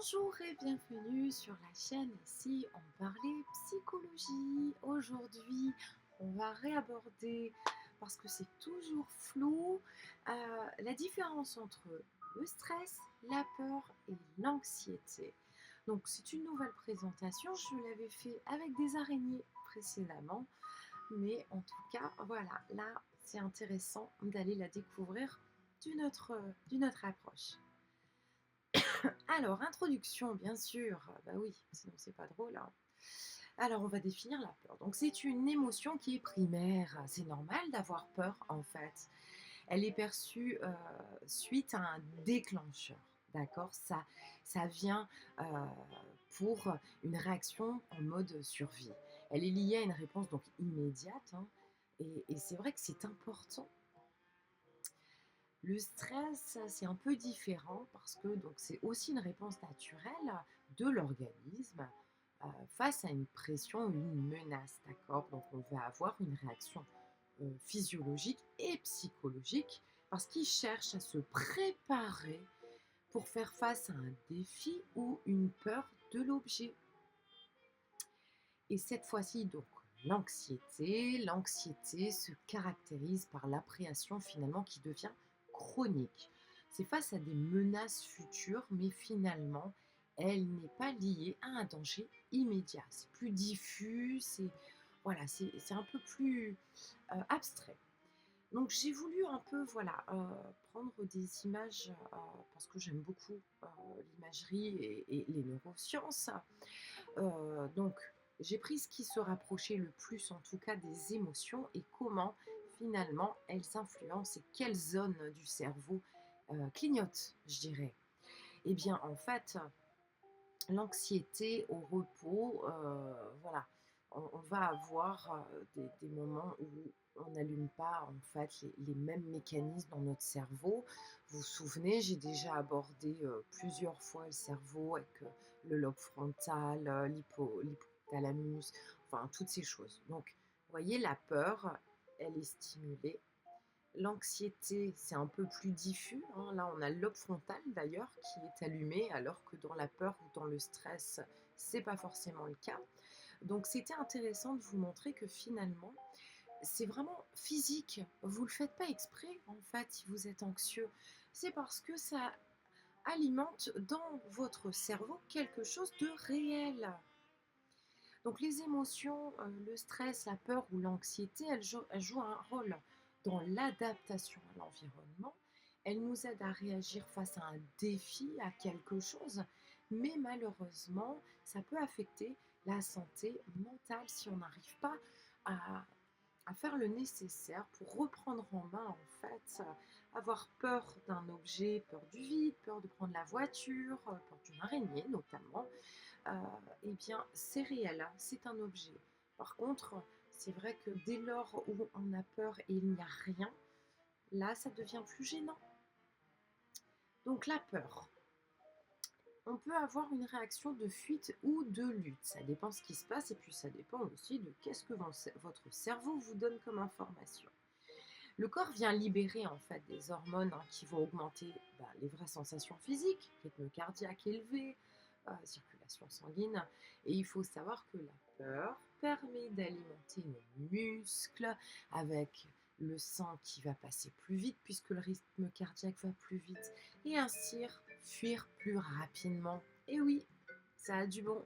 Bonjour et bienvenue sur la chaîne Ici on parlait psychologie. Aujourd'hui, on va réaborder, parce que c'est toujours flou, la différence entre le stress, la peur et l'anxiété. Donc c'est une nouvelle présentation, je l'avais fait avec des araignées précédemment, mais en tout cas, voilà, là c'est intéressant d'aller la découvrir d'une autre approche. Alors, introduction, bien sûr. Bah oui, sinon c'est pas drôle, hein. Alors, on va définir la peur. Donc, c'est une émotion qui est primaire. C'est normal d'avoir peur, en fait. Elle est perçue suite à un déclencheur. D'accord, ça vient pour une réaction en mode survie. Elle est liée à une réponse donc immédiate, hein, et c'est vrai que c'est important. Le stress, c'est un peu différent parce que donc c'est aussi une réponse naturelle de l'organisme face à une pression ou une menace, d'accord? Donc on va avoir une réaction physiologique et psychologique parce qu'il cherche à se préparer pour faire face à un défi ou une peur de l'objet. Et cette fois-ci, donc, l'anxiété se caractérise par l'appréhension finalement qui devient chronique. C'est face à des menaces futures, mais finalement, elle n'est pas liée à un danger immédiat. C'est plus diffus, c'est voilà, c'est un peu plus abstrait. Donc j'ai voulu un peu voilà, prendre des images, parce que j'aime beaucoup l'imagerie et les neurosciences. Donc, j'ai pris ce qui se rapprochait le plus, en tout cas, des émotions et comment, finalement, elles influencent et quelles zones du cerveau clignotent, je dirais. Eh bien, en fait, l'anxiété au repos, voilà, on va avoir des moments où on n'allume pas en fait les mêmes mécanismes dans notre cerveau. Vous vous souvenez, j'ai déjà abordé plusieurs fois le cerveau avec le lobe frontal, l'hypothalamus, enfin toutes ces choses. Donc, vous voyez, la peur, elle est stimulée. L'anxiété, c'est un peu plus diffus, hein. Là, on a le lobe frontal d'ailleurs qui est allumé, alors que dans la peur ou dans le stress, c'est pas forcément le cas. Donc, c'était intéressant de vous montrer que finalement, c'est vraiment physique. Vous le faites pas exprès, en fait, si vous êtes anxieux. C'est parce que ça alimente dans votre cerveau quelque chose de réel. Donc les émotions, le stress, la peur ou l'anxiété, elles jouent un rôle dans l'adaptation à l'environnement. Elles nous aident à réagir face à un défi, à quelque chose, mais malheureusement, ça peut affecter la santé mentale si on n'arrive pas à faire le nécessaire pour reprendre en main, en fait, avoir peur d'un objet, peur du vide, peur de prendre la voiture, peur d'une araignée notamment. Heu, eh bien, c'est réel, hein, c'est un objet. Par contre, c'est vrai que dès lors où on a peur et il n'y a rien, là, ça devient plus gênant. Donc la peur, on peut avoir une réaction de fuite ou de lutte. Ça dépend ce qui se passe et puis ça dépend aussi de qu'est-ce que votre cerveau vous donne comme information. Le corps vient libérer en fait des hormones qui vont augmenter les vraies sensations physiques, rythme cardiaque élevé, circulation sanguine. Et il faut savoir que la peur permet d'alimenter nos muscles avec le sang qui va passer plus vite puisque le rythme cardiaque va plus vite et ainsi fuir plus rapidement. Et oui, ça a du bon.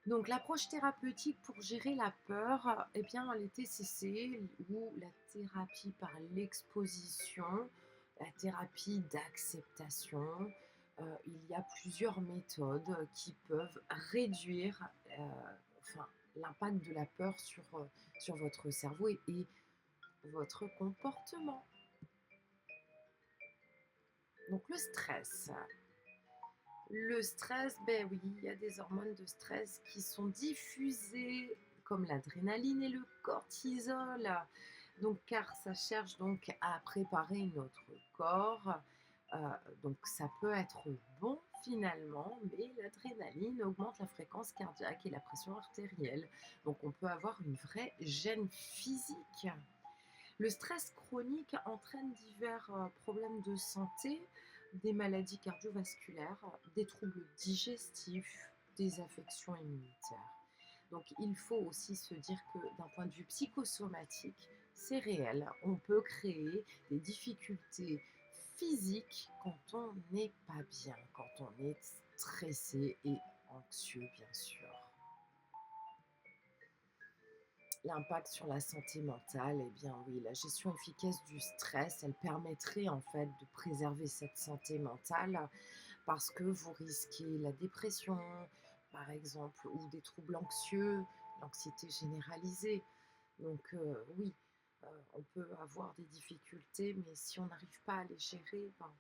Donc l'approche thérapeutique pour gérer la peur, eh bien les TCC ou la thérapie par l'exposition, la thérapie d'acceptation, il y a plusieurs méthodes qui peuvent réduire, enfin l'impact de la peur sur votre cerveau et votre comportement. Donc le stress. Le stress, ben oui, il y a des hormones de stress qui sont diffusées comme l'adrénaline et le cortisol. Donc, car ça cherche donc à préparer notre corps. Heu, donc ça peut être bon finalement, mais l'adrénaline augmente la fréquence cardiaque et la pression artérielle. Donc on peut avoir une vraie gêne physique. Le stress chronique entraîne divers problèmes de santé. des maladies cardiovasculaires, des troubles digestifs, des affections immunitaires. Donc il faut aussi se dire que d'un point de vue psychosomatique, c'est réel. On peut créer des difficultés physiques quand on n'est pas bien, quand on est stressé et anxieux, bien sûr. L'impact sur la santé mentale, eh bien oui, la gestion efficace du stress, elle permettrait en fait de préserver cette santé mentale parce que vous risquez la dépression, par exemple, ou des troubles anxieux, l'anxiété généralisée. Donc oui, on peut avoir des difficultés, mais si on n'arrive pas à les gérer, ben,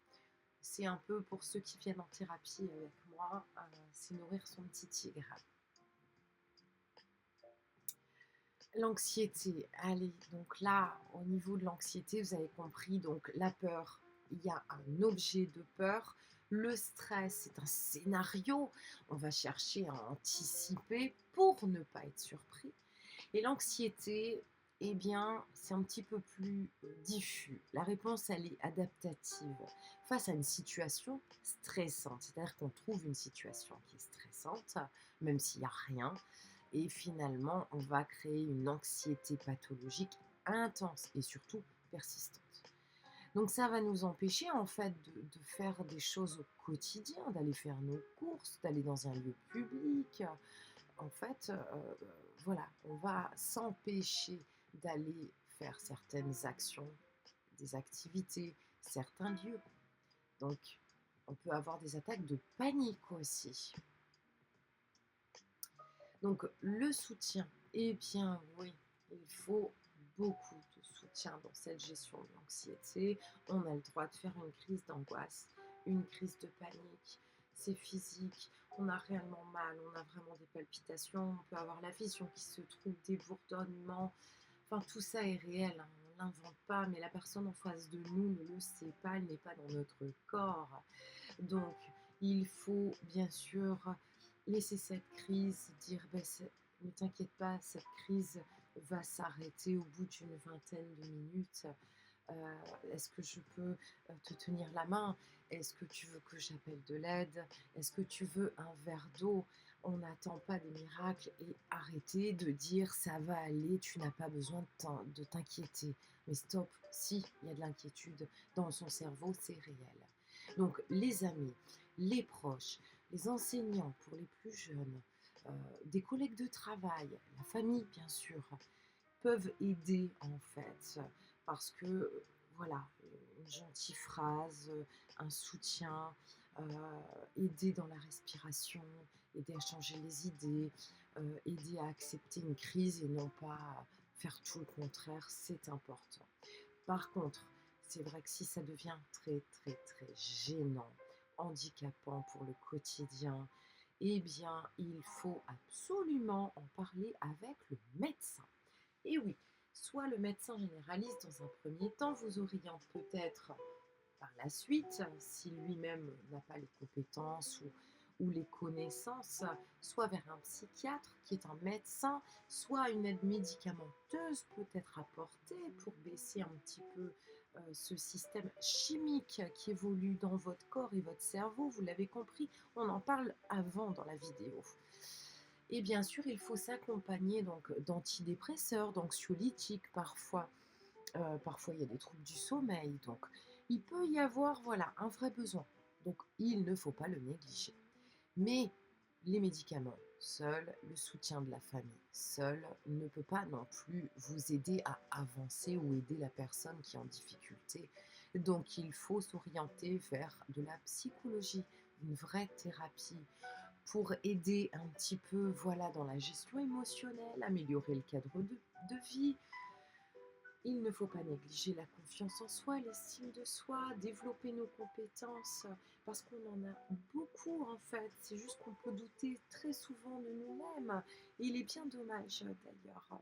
c'est un peu pour ceux qui viennent en thérapie avec moi, c'est nourrir son petit tigre. L'anxiété, allez, donc là, au niveau de l'anxiété, vous avez compris, donc la peur, il y a un objet de peur. Le stress, c'est un scénario. On va chercher à anticiper pour ne pas être surpris. Et l'anxiété, eh bien, c'est un petit peu plus diffus. La réponse, elle est adaptative. Face à une situation stressante, c'est-à-dire qu'on trouve une situation qui est stressante, même s'il n'y a rien, et finalement, on va créer une anxiété pathologique intense et surtout persistante. Donc ça va nous empêcher en fait de faire des choses au quotidien, d'aller faire nos courses, d'aller dans un lieu public. En fait, voilà, on va s'empêcher d'aller faire certaines actions, des activités, certains lieux. Donc, on peut avoir des attaques de panique aussi. Donc, le soutien, eh bien oui, il faut beaucoup de soutien dans cette gestion de l'anxiété. On a le droit de faire une crise d'angoisse, une crise de panique. C'est physique, on a réellement mal, on a vraiment des palpitations, on peut avoir la vision qui se trouble, des bourdonnements. Enfin, tout ça est réel, hein, on ne l'invente pas, mais la personne en face de nous ne le sait pas, elle n'est pas dans notre corps. Donc, il faut bien sûr laisser cette crise, dire ben, ne t'inquiète pas, cette crise va s'arrêter au bout d'une vingtaine de minutes. Est-ce que je peux te tenir la main? Est-ce que tu veux que j'appelle de l'aide? Est-ce que tu veux un verre d'eau? On n'attend pas des miracles et arrêtez de dire ça va aller, tu n'as pas besoin de t'inquiéter. Mais stop, si, il y a de l'inquiétude dans son cerveau, c'est réel. Donc les amis, les proches, les enseignants pour les plus jeunes, des collègues de travail, la famille bien sûr, peuvent aider en fait parce que voilà, une gentille phrase, un soutien, aider dans la respiration, aider à changer les idées, aider à accepter une crise et non pas faire tout le contraire, c'est important. Par contre, c'est vrai que si ça devient très, très, très gênant, handicapant pour le quotidien, eh bien, il faut absolument en parler avec le médecin. Et oui, soit le médecin généraliste dans un premier temps vous oriente peut-être par la suite, si lui-même n'a pas les compétences ou les connaissances, soit vers un psychiatre qui est un médecin, soit une aide médicamenteuse peut être apportée pour baisser un petit peu ce système chimique qui évolue dans votre corps et votre cerveau. Vous l'avez compris, on en parle avant dans la vidéo. Et bien sûr, il faut s'accompagner donc d'antidépresseurs, d'anxiolytiques parfois. Parfois, il y a des troubles du sommeil, donc il peut y avoir voilà, un vrai besoin. Donc, il ne faut pas le négliger. Mais les médicaments seuls, le soutien de la famille seul, ne peut pas non plus vous aider à avancer ou aider la personne qui est en difficulté. Donc, il faut s'orienter vers de la psychologie, une vraie thérapie pour aider un petit peu voilà, dans la gestion émotionnelle, améliorer le cadre de vie. Il ne faut pas négliger la confiance en soi, l'estime de soi, développer nos compétences, parce qu'on en a beaucoup en fait. C'est juste qu'on peut douter très souvent de nous-mêmes. Et il est bien dommage d'ailleurs.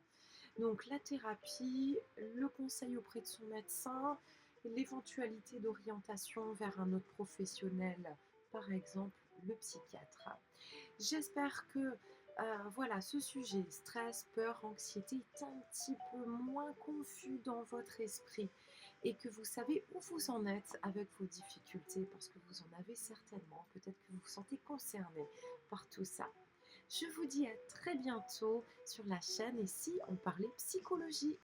Donc la thérapie, le conseil auprès de son médecin, l'éventualité d'orientation vers un autre professionnel, par exemple le psychiatre. J'espère que voilà, ce sujet, stress, peur, anxiété, est un petit peu moins confus dans votre esprit et que vous savez où vous en êtes avec vos difficultés, parce que vous en avez certainement. Peut-être que vous vous sentez concerné par tout ça. Je vous dis à très bientôt sur la chaîne et si on parlait psychologie.